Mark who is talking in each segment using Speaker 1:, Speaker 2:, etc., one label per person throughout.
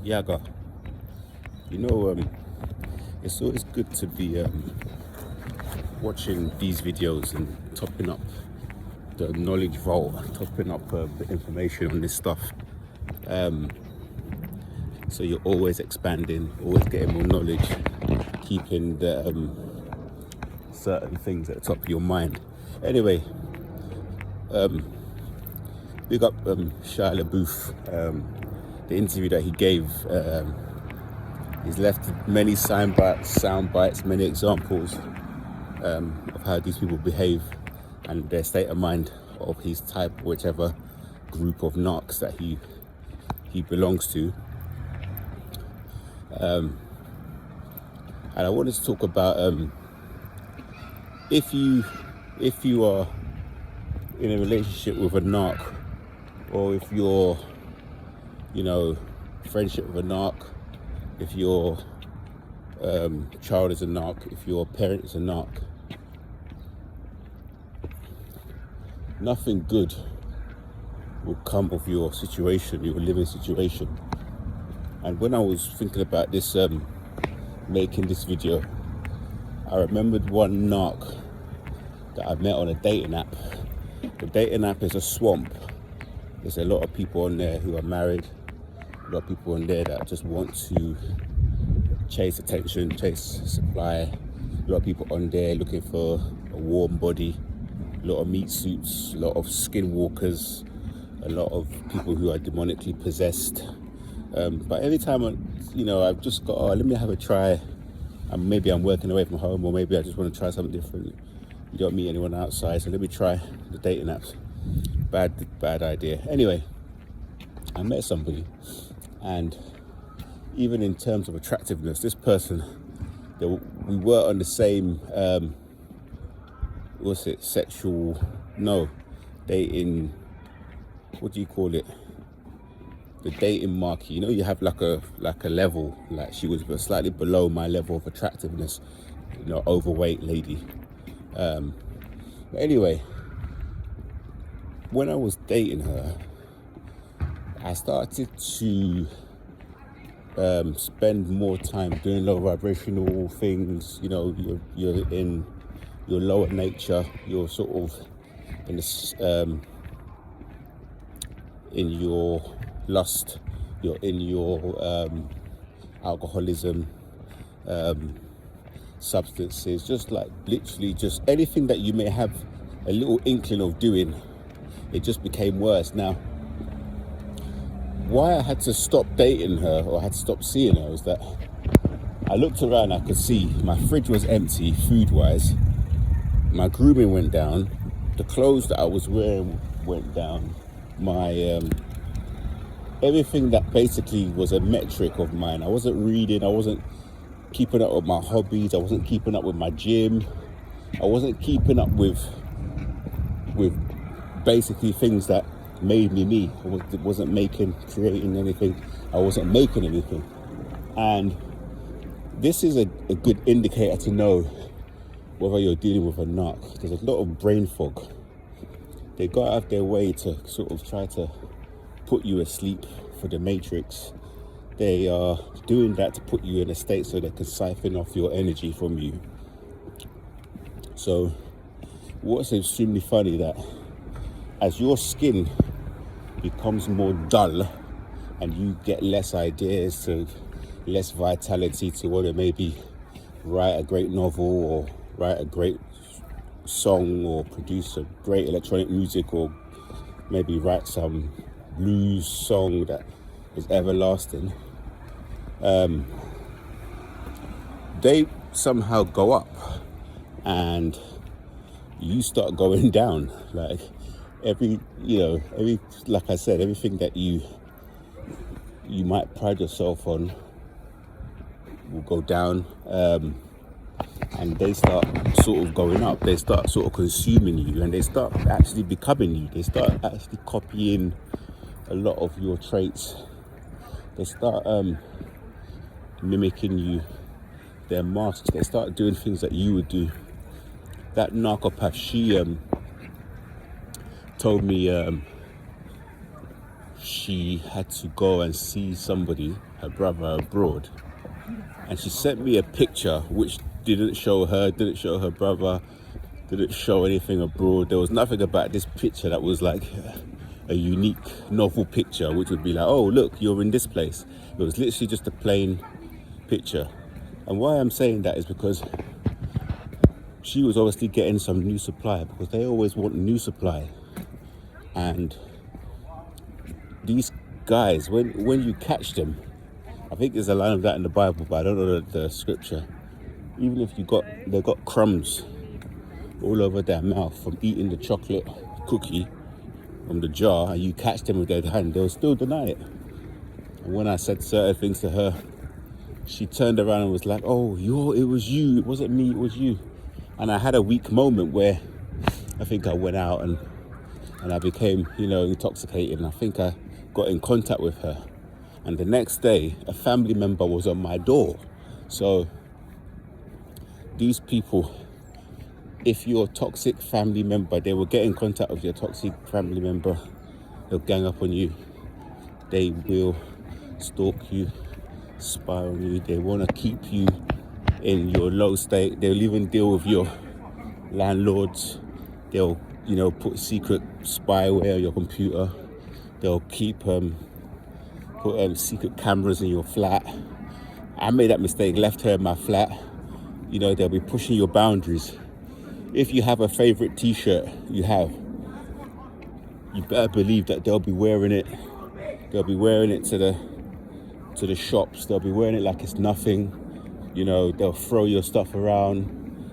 Speaker 1: Yaga, you know, it's always good to be watching these videos and topping up the knowledge vault, topping up the information on this stuff. So you're always expanding, always getting more knowledge, keeping the certain things at the top of your mind. Anyway, big up Shia LaBeouf, the interview that he gave. He's left many sound bites, many examples of how these people behave and their state of mind of his type, whichever group of narcs that he belongs to. And I wanted to talk about if you are in a relationship with a narc, or if you're, friendship with a narc, if your child is a narc, if your parent is a narc, nothing good will come of your situation, your living situation. And when I was thinking about this, making this video, I remembered one narc that I met on a dating app. The dating app is a swamp. There's a lot of people on there who are married, a lot of people on there that just want to chase attention, chase supply, a lot of people on there looking for a warm body, a lot of meat suits, a lot of skinwalkers, a lot of people who are demonically possessed. But every time I've just got, let me have a try, and maybe I'm working away from home, or maybe I just want to try something different. You don't meet anyone outside, so let me try the dating apps. Bad idea. Anyway, I met somebody, and even in terms of attractiveness, this person, we were on the same, dating, what do you call it? The dating marquee. You have like a level, like she was slightly below my level of attractiveness, overweight lady. But anyway, when I was dating her, I started to spend more time doing low vibrational things. You're in your lower nature. You're sort of in this, in your lust. You're in your alcoholism, substances, just like literally just anything that you may have a little inkling of doing. It just became worse. Now, why I had to stop dating her, or I had to stop seeing her, was that I looked around, I could see my fridge was empty food-wise, my grooming went down, the clothes that I was wearing went down, my everything that basically was a metric of mine. I wasn't reading, I wasn't keeping up with my hobbies, I wasn't keeping up with my gym, I wasn't keeping up with basically things that made me. I wasn't creating anything. I wasn't making anything. And this is a good indicator to know whether you're dealing with a narc. There's a lot of brain fog. They go out of their way to sort of try to put you asleep for the matrix. They are doing that to put you in a state so they can siphon off your energy from you. So what's extremely funny, that as your skin becomes more dull and you get less ideas, to less vitality to want to maybe write a great novel, or write a great song, or produce a great electronic music, or maybe write some blues song that is everlasting, they somehow go up and you start going down. Like like I said, everything that you might pride yourself on will go down, and they start sort of going up. They start sort of consuming you, and they start actually becoming you. They start actually copying a lot of your traits. They start mimicking you, their masks. They start doing things that you would do. That narcopath, she told me she had to go and see somebody, her brother, abroad. And she sent me a picture which didn't show her, didn't show her brother, didn't show anything abroad. There was nothing about this picture that was like a unique, novel picture, which would be like, oh, look, you're in this place. It was literally just a plain picture. And why I'm saying that is because she was obviously getting some new supply, because they always want new supply. And these guys, when you catch them, I think there's a line of that in the Bible, but I don't know the scripture. Even if they got crumbs all over their mouth from eating the chocolate cookie from the jar, and you catch them with their hand, they'll still deny it. And when I said certain things to her, she turned around and was like, oh, it was you, it wasn't me, it was you. And I had a weak moment where I think I went out and I became, intoxicated, and I think I got in contact with her. And the next day, a family member was on my door. So these people, if you're a toxic family member, they will get in contact with your toxic family member. They'll gang up on you. They will stalk you, spy on you. They want to keep you in your low state. They'll even deal with your landlords. They'll, put secret spyware on your computer. They'll put secret cameras in your flat. I made that mistake, left her in my flat. They'll be pushing your boundaries. If you have a favorite t-shirt you better believe that they'll be wearing it. They'll be wearing it to the shops. They'll be wearing it like it's nothing. They'll throw your stuff around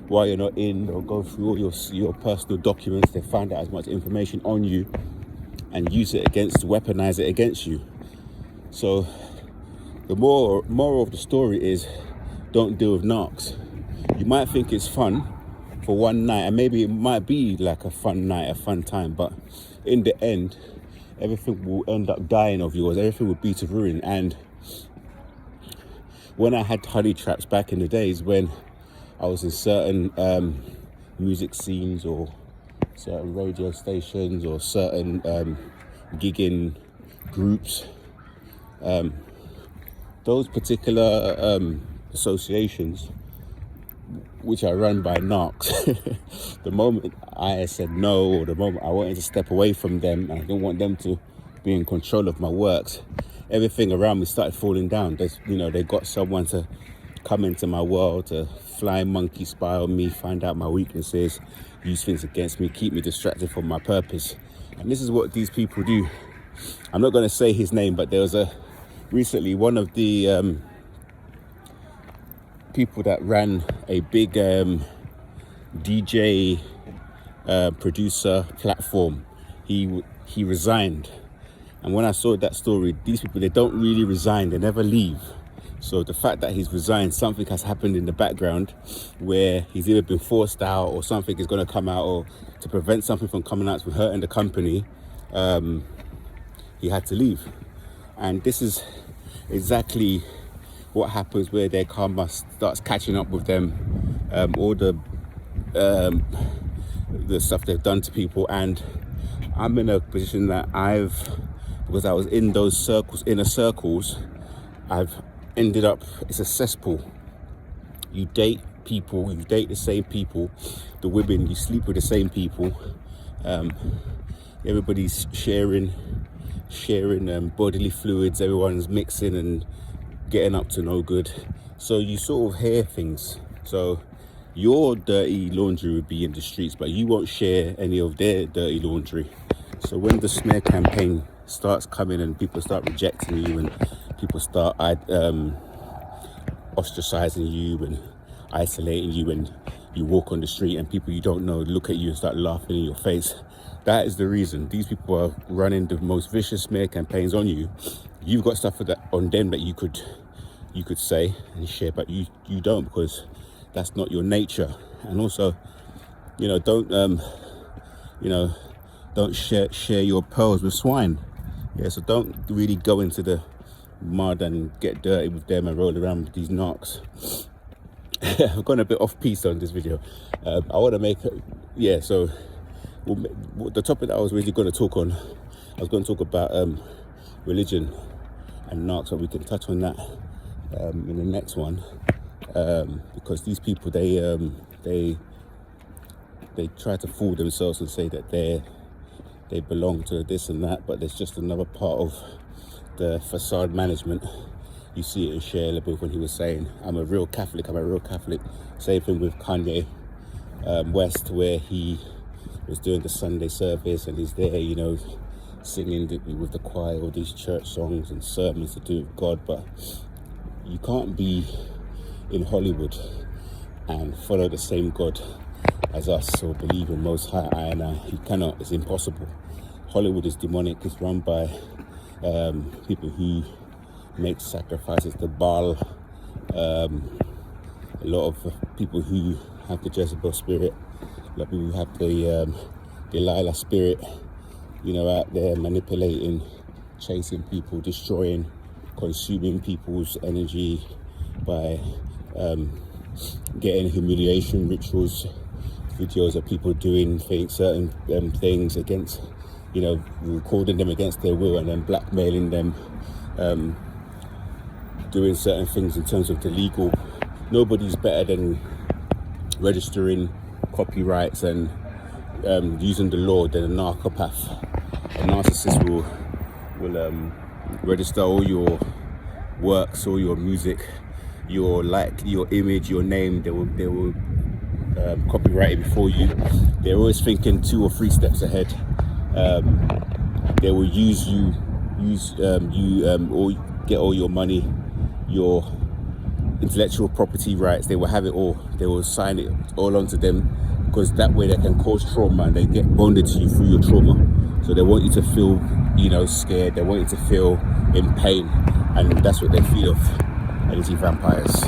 Speaker 1: while you're not in. They'll go through all your personal documents. They find out as much information on you and weaponize it against you. So the moral of the story is, don't deal with narcs. You might think it's fun for one night, and maybe it might be like a fun night, a fun time, but in the end, everything will end up dying of yours. Everything will be to ruin. And when I had honey traps back in the days, when I was in certain music scenes or certain radio stations or certain gigging groups, those particular associations, which are run by narcs, the moment I said no, or the moment I wanted to step away from them, and I didn't want them to be in control of my works, everything around me started falling down. They got someone to come into my world, to flying monkey spy on me, find out my weaknesses, use things against me, keep me distracted from my purpose. And this is what these people do. I'm not going to say his name, but there was recently one of the people that ran a big DJ producer platform. He resigned. And when I saw that story, these people, they don't really resign, they never leave. So the fact that he's resigned, something has happened in the background where he's either been forced out, or something is going to come out, or to prevent something from coming out from hurting the company, he had to leave. And this is exactly what happens where their karma starts catching up with them, all the stuff they've done to people. And I'm in a position that because I was in those inner circles, I've ended up, it's a cesspool. You date people, you date the same people, the women, you sleep with the same people. Everybody's sharing bodily fluids, everyone's mixing and getting up to no good. So you sort of hear things. So your dirty laundry would be in the streets, but you won't share any of their dirty laundry. So when the smear campaign starts coming and people start rejecting you, and people start ostracizing you and isolating you, and you walk on the street and people you don't know look at you and start laughing in your face, that is the reason. These people are running the most vicious smear campaigns on you. You've got stuff on them that you could say and share, but you don't, because that's not your nature. And also, don't share your pearls with swine. Yeah, so don't really go into the mud and get dirty with them and roll around with these narcs. I've gone a bit off piece on this video. I want to make so the topic that I was really going to talk on, I was going to talk about religion and narcs, but we can touch on that in the next one, because these people, they try to fool themselves and say that they belong to this and that, but there's just another part of the facade management. You see it in Shia LaBeouf when he was saying, I'm a real Catholic. Same thing with Kanye West, where he was doing the Sunday service and he's there, you know, singing with the choir, all these church songs and sermons to do with God. But you can't be in Hollywood and follow the same God as us or believe in Most High, I and I. You cannot. It's impossible. Hollywood is demonic. It's run by people who make sacrifices to Baal, a lot of people who have the Jezebel spirit, a lot of people who have the Delilah spirit, you know, out there manipulating, chasing people, destroying, consuming people's energy by getting humiliation rituals, videos of people doing certain things against, you know, recording them against their will and then blackmailing them, doing certain things in terms of the legal. Nobody's better than registering copyrights and using the law than a narcopath. A narcissist will register all your works, all your music, your image, your name. They will copyright it before you. They're always thinking 2 or 3 steps ahead. They will use you, or get all your money, your intellectual property rights. They will have it all. They will sign it all onto them, because that way they can cause trauma and they get bonded to you through your trauma. So they want you to feel, you know, scared. They want you to feel in pain, and that's what they feed off, energy vampires.